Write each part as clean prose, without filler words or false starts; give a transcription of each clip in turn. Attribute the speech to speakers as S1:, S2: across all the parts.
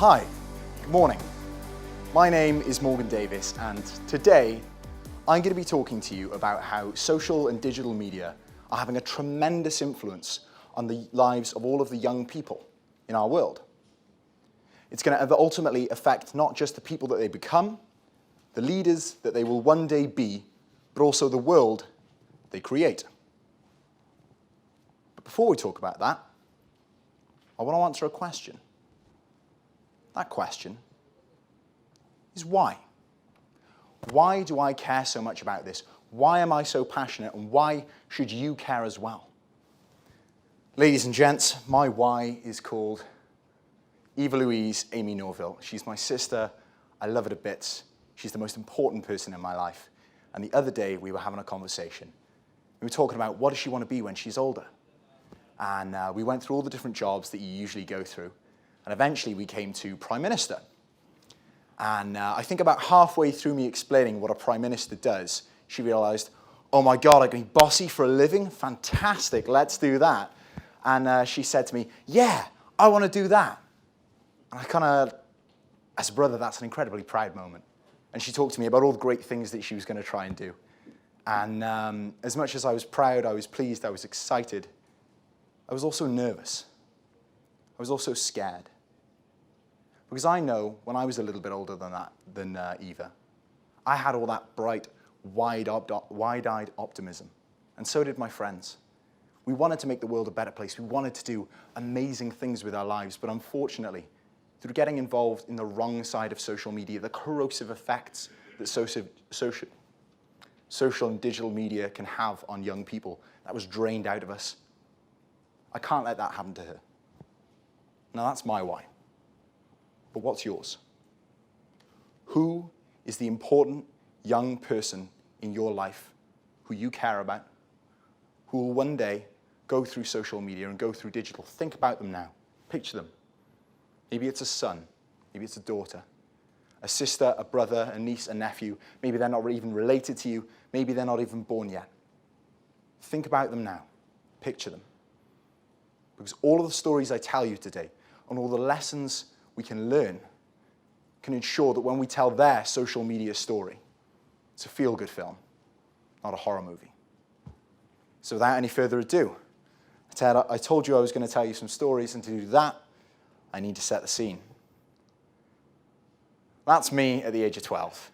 S1: Hi, good morning. My name is Morgan Davies, and today I'm going to be talking to you about how social and digital media are having a tremendous influence on the lives of all of the young people in our world. It's going to ultimately affect not just the people that they become, the leaders that they will one day be, but also the world they create. But before we talk about that, I want to answer a question. That question is why? Why do I care so much about this? Why am I so passionate, and why should you care as well? Ladies and gents, my why is called Eva Louise Amy Norville. She's my sister. I love her to bits. She's the most important person in my life. And the other day, we were having a conversation. We were talking about what does she want to be when she's older. And we went through all the different jobs that you usually go through. And eventually, we came to Prime Minister. And I think about halfway through me explaining what a Prime Minister does, she realized, oh my God, I can be bossy for a living? Fantastic, let's do that. And she said to me, yeah, I want to do that. And I kind of, as a brother, that's an incredibly proud moment. And she talked to me about all the great things that she was going to try and do. And as much as I was proud, I was pleased, I was excited, I was also nervous. I was also scared. Because I know when I was a little bit older than Eva, I had all that bright, wide-eyed optimism. And so did my friends. We wanted to make the world a better place. We wanted to do amazing things with our lives. But unfortunately, through getting involved in the wrong side of social media, the corrosive effects that social and digital media can have on young people, that was drained out of us. I can't let that happen to her. Now, that's my why. But what's yours? Who is the important young person in your life who you care about, who will one day go through social media and go through digital? Think about them now. Picture them. Maybe it's a son. Maybe it's a daughter. A sister, a brother, a niece, a nephew. Maybe they're not even related to you. Maybe they're not even born yet. Think about them now. Picture them. Because all of the stories I tell you today and all the lessons we can learn can ensure that when we tell their social media story, it's a feel-good film, not a horror movie. So without any further ado, I told you I was going to tell you some stories, and to do that, I need to set the scene. That's me at the age of 12.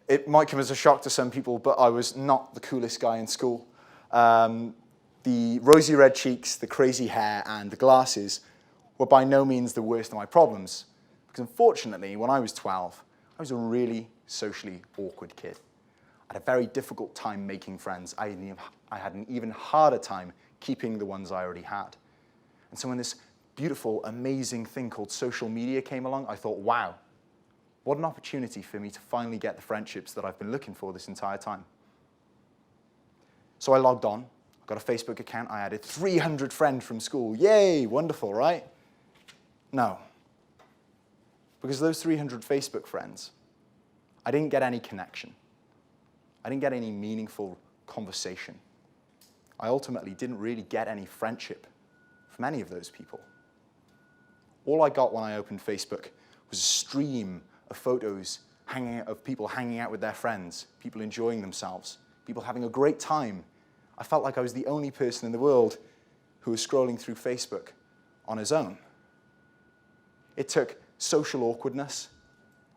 S1: It might come as a shock to some people, but I was not the coolest guy in school. The rosy red cheeks, the crazy hair, and the glasses were by no means the worst of my problems. Because unfortunately, when I was 12, I was a really socially awkward kid. I had a very difficult time making friends. I had an even harder time keeping the ones I already had. And so when this beautiful, amazing thing called social media came along, I thought, wow, what an opportunity for me to finally get the friendships that I've been looking for this entire time. So I logged on. Got a Facebook account. I added 300 friends from school. Yay, wonderful, right? No. Because those 300 Facebook friends, I didn't get any connection. I didn't get any meaningful conversation. I ultimately didn't really get any friendship from any of those people. All I got when I opened Facebook was a stream of photos of people hanging out with their friends, people enjoying themselves, people having a great time. I felt like I was the only person in the world who was scrolling through Facebook on his own. It took social awkwardness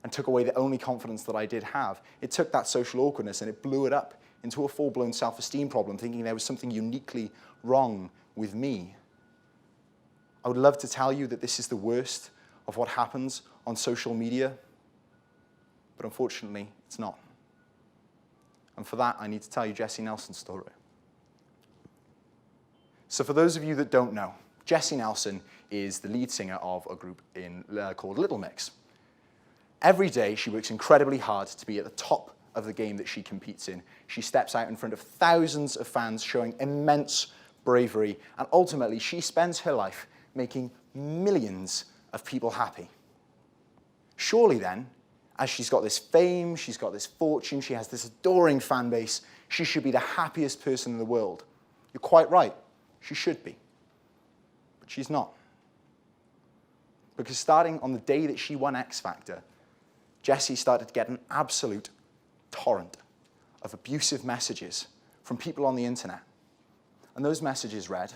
S1: and took away the only confidence that I did have. It took that social awkwardness and it blew it up into a full-blown self-esteem problem, thinking there was something uniquely wrong with me. I would love to tell you that this is the worst of what happens on social media, but unfortunately, it's not. And for that, I need to tell you Jessie Nelson's story. So for those of you that don't know, Jessie Nelson is the lead singer of a group called Little Mix. Every day, she works incredibly hard to be at the top of the game that she competes in. She steps out in front of thousands of fans, showing immense bravery, and ultimately, she spends her life making millions of people happy. Surely then, as she's got this fame, she's got this fortune, she has this adoring fan base, she should be the happiest person in the world. You're quite right. She should be. But she's not. Because starting on the day that she won X Factor, Jessie started to get an absolute torrent of abusive messages from people on the internet. And those messages read,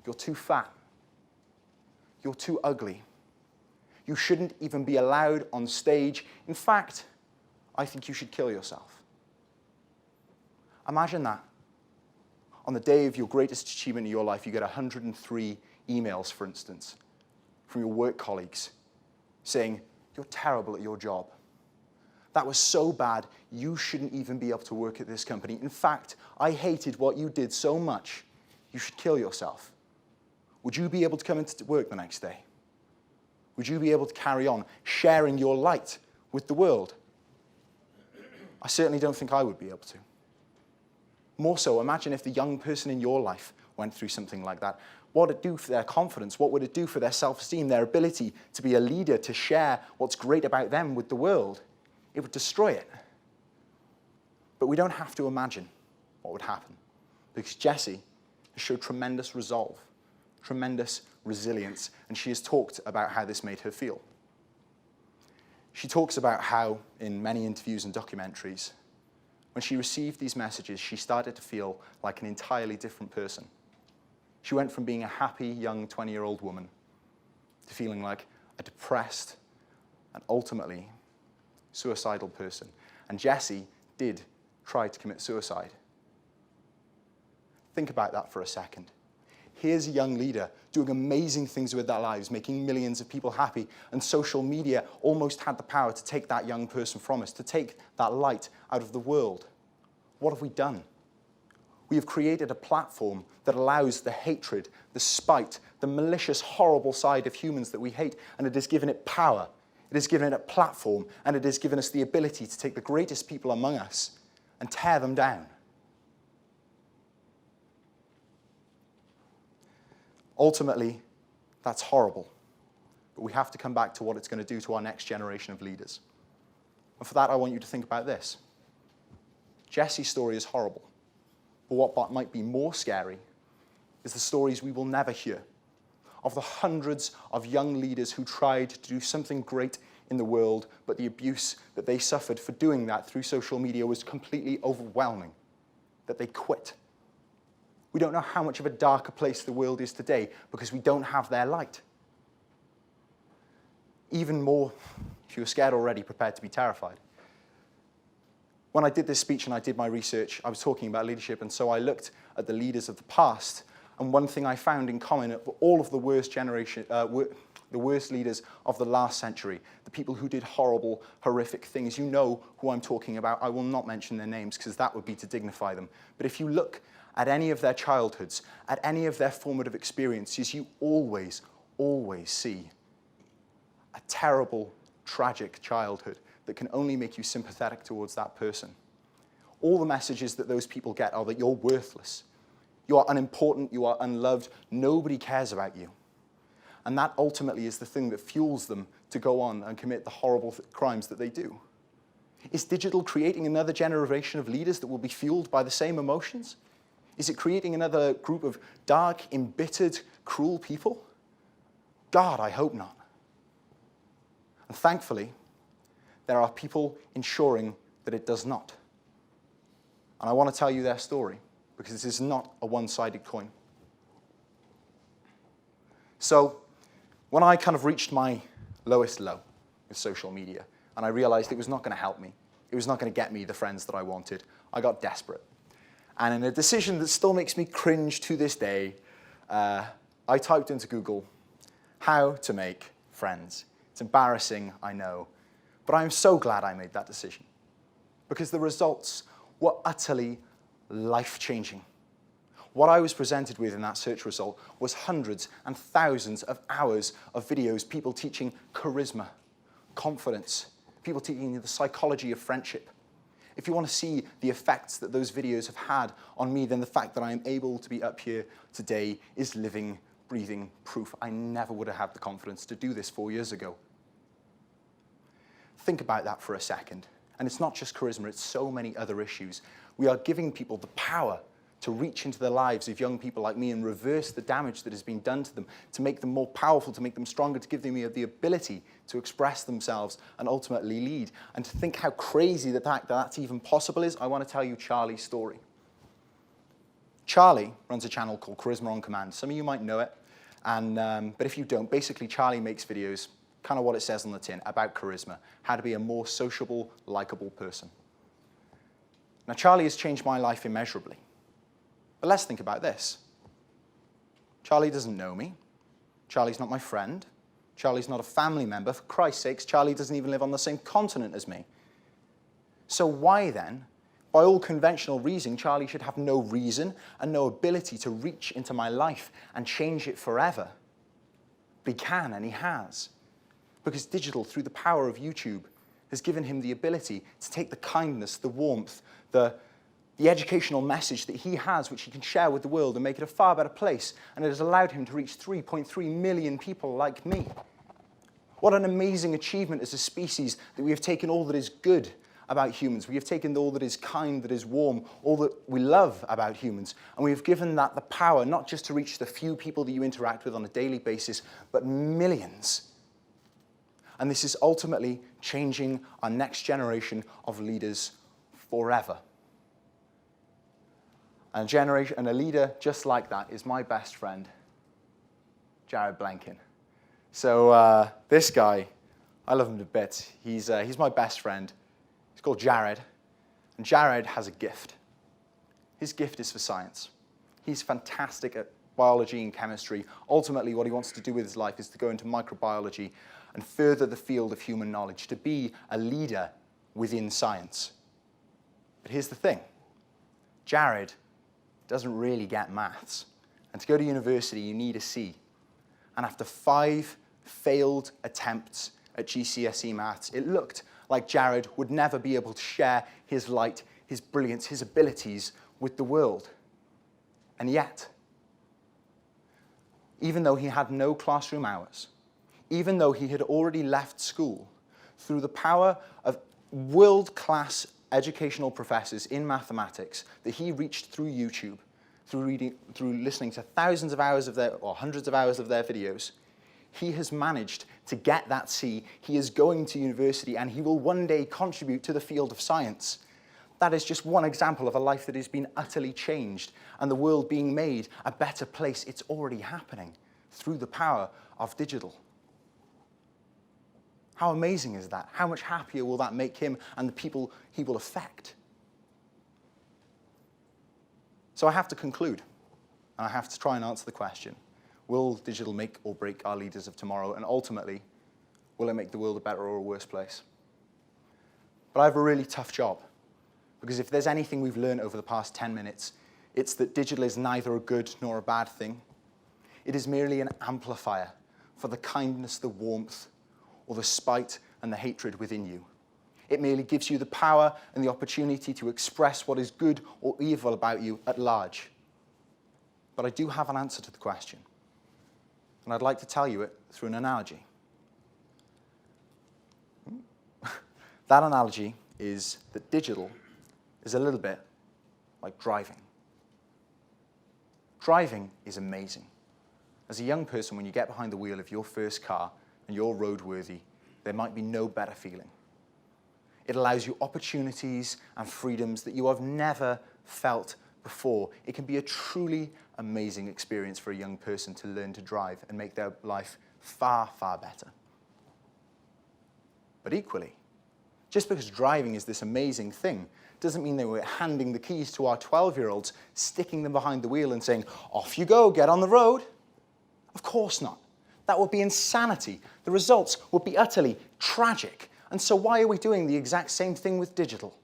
S1: "You're too fat. You're too ugly. You shouldn't even be allowed on stage. In fact, I think you should kill yourself." Imagine that. On the day of your greatest achievement in your life, you get 103 emails, for instance, from your work colleagues saying, "You're terrible at your job. That was so bad, you shouldn't even be able to work at this company. In fact, I hated what you did so much, you should kill yourself." Would you be able to come into work the next day? Would you be able to carry on sharing your light with the world? I certainly don't think I would be able to. More so, imagine if the young person in your life went through something like that. What would it do for their confidence? What would it do for their self-esteem, their ability to be a leader, to share what's great about them with the world? It would destroy it. But we don't have to imagine what would happen, because Jessie has showed tremendous resolve, tremendous resilience, and she has talked about how this made her feel. She talks about how, in many interviews and documentaries, when she received these messages, she started to feel like an entirely different person. She went from being a happy, young 20-year-old woman to feeling like a depressed and ultimately suicidal person. And Jessie did try to commit suicide. Think about that for a second. Here's a young leader doing amazing things with their lives, making millions of people happy, and social media almost had the power to take that young person from us, to take that light out of the world. What have we done? We have created a platform that allows the hatred, the spite, the malicious, horrible side of humans that we hate, and it has given it power. It has given it a platform, and it has given us the ability to take the greatest people among us and tear them down. Ultimately, that's horrible. But we have to come back to what it's going to do to our next generation of leaders. And for that, I want you to think about this. Jessie's story is horrible. But what might be more scary is the stories we will never hear of the hundreds of young leaders who tried to do something great in the world, but the abuse that they suffered for doing that through social media was completely overwhelming, that they quit. We don't know how much of a darker place the world is today because we don't have their light. Even more, if you were scared already, prepare to be terrified. When I did this speech and I did my research, I was talking about leadership, and so I looked at the leaders of the past, and one thing I found in common of all of the worst the worst leaders of the last century, the people who did horrible, horrific things, you know who I'm talking about. I will not mention their names because that would be to dignify them. But if you look at any of their childhoods, at any of their formative experiences, you always see a terrible, tragic childhood that can only make you sympathetic towards that person. All the messages that those people get are that you're worthless, you are unimportant, you are unloved, nobody cares about you. And that ultimately is the thing that fuels them to go on and commit the horrible crimes that they do. Is digital creating another generation of leaders that will be fueled by the same emotions? Is it creating another group of dark, embittered, cruel people? God, I hope not. And thankfully, there are people ensuring that it does not. And I want to tell you their story, because this is not a one-sided coin. So, when I kind of reached my lowest low with social media, and I realized it was not going to help me, it was not going to get me the friends that I wanted, I got desperate. And in a decision that still makes me cringe to this day, I typed into Google, how to make friends. It's embarrassing, I know, but I'm so glad I made that decision, because the results were utterly life-changing. What I was presented with in that search result was hundreds and thousands of hours of videos, people teaching charisma, confidence, people teaching you the psychology of friendship. If you want to see the effects that those videos have had on me, then the fact that I am able to be up here today is living, breathing proof. I never would have had the confidence to do this 4 years ago. Think about that for a second. And it's not just charisma, it's so many other issues. We are giving people the power to reach into the lives of young people like me and reverse the damage that has been done to them, to make them more powerful, to make them stronger, to give them the ability to express themselves and ultimately lead. And to think how crazy the fact that that's even possible is, I want to tell you Charlie's story. Charlie runs a channel called Charisma on Command. Some of you might know it, but if you don't, basically Charlie makes videos, kind of what it says on the tin, about charisma, how to be a more sociable, likable person. Now, Charlie has changed my life immeasurably. But let's think about this. Charlie doesn't know me. Charlie's not my friend. Charlie's not a family member. For Christ's sakes, Charlie doesn't even live on the same continent as me. So why then, by all conventional reason, Charlie should have no reason and no ability to reach into my life and change it forever? But he can, and he has. Because digital, through the power of YouTube, has given him the ability to take the kindness, the warmth, the educational message that he has, which he can share with the world and make it a far better place. And it has allowed him to reach 3.3 million people like me. What an amazing achievement as a species that we have taken all that is good about humans. We have taken all that is kind, that is warm, all that we love about humans. And we have given that the power, not just to reach the few people that you interact with on a daily basis, but millions. And this is ultimately changing our next generation of leaders forever. And a leader just like that is my best friend, Jared Blanken. So this guy, I love him to bits. He's my best friend. He's called Jared. And Jared has a gift. His gift is for science. He's fantastic at biology and chemistry. Ultimately, what he wants to do with his life is to go into microbiology and further the field of human knowledge, to be a leader within science. But here's the thing. Jared doesn't really get maths. And to go to university, you need a C. And after 5 failed attempts at GCSE maths, it looked like Jared would never be able to share his light, his brilliance, his abilities with the world. And yet, even though he had no classroom hours, even though he had already left school, through the power of world-class educational professors in mathematics that he reached through YouTube, through listening to thousands of hours of or hundreds of hours of their videos, he has managed to get that C. He is going to university, and he will one day contribute to the field of science. That is just one example of a life that has been utterly changed, and the world being made a better place. It's already happening through the power of digital. How amazing is that? How much happier will that make him and the people he will affect? So I have to conclude, and I have to try and answer the question, will digital make or break our leaders of tomorrow? And ultimately, will it make the world a better or a worse place? But I have a really tough job, because if there's anything we've learned over the past 10 minutes, it's that digital is neither a good nor a bad thing. It is merely an amplifier for the kindness, the warmth, or the spite and the hatred within you. It merely gives you the power and the opportunity to express what is good or evil about you at large. But I do have an answer to the question, and I'd like to tell you it through an analogy. That analogy is that digital is a little bit like driving. Driving is amazing. As a young person, when you get behind the wheel of your first car and you're roadworthy, there might be no better feeling. It allows you opportunities and freedoms that you have never felt before. It can be a truly amazing experience for a young person to learn to drive and make their life far, far better. But equally, just because driving is this amazing thing doesn't mean that we're handing the keys to our 12-year-olds, sticking them behind the wheel and saying, off you go, get on the road. Of course not. That would be insanity. The results would be utterly tragic. And so why are we doing the exact same thing with digital?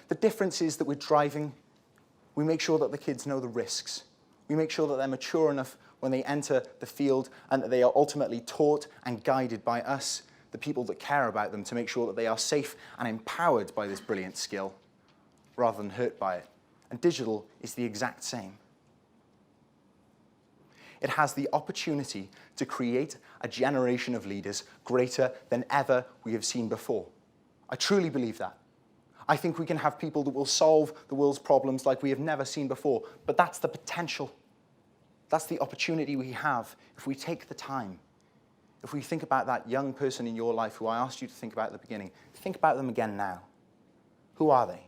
S1: The difference is that with driving, we make sure that the kids know the risks. We make sure that they're mature enough when they enter the field and that they are ultimately taught and guided by us, the people that care about them, to make sure that they are safe and empowered by this brilliant skill rather than hurt by it. And digital is the exact same. It has the opportunity to create a generation of leaders greater than ever we have seen before. I truly believe that. I think we can have people that will solve the world's problems like we have never seen before. But that's the potential. That's the opportunity we have if we take the time. If we think about that young person in your life who I asked you to think about at the beginning, think about them again now. Who are they?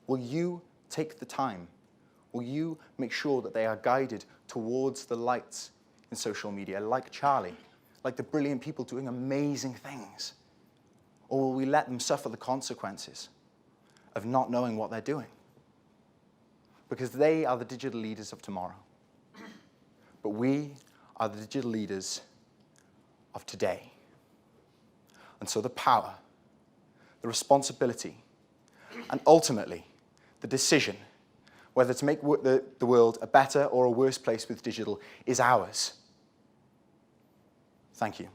S1: Will you take the time? Will you make sure that they are guided towards the lights in social media, like Charlie, like the brilliant people doing amazing things? Or will we let them suffer the consequences of not knowing what they're doing? Because they are the digital leaders of tomorrow. But we are the digital leaders of today. And so the power, the responsibility, and ultimately the decision whether to make the world a better or a worse place with digital is ours. Thank you.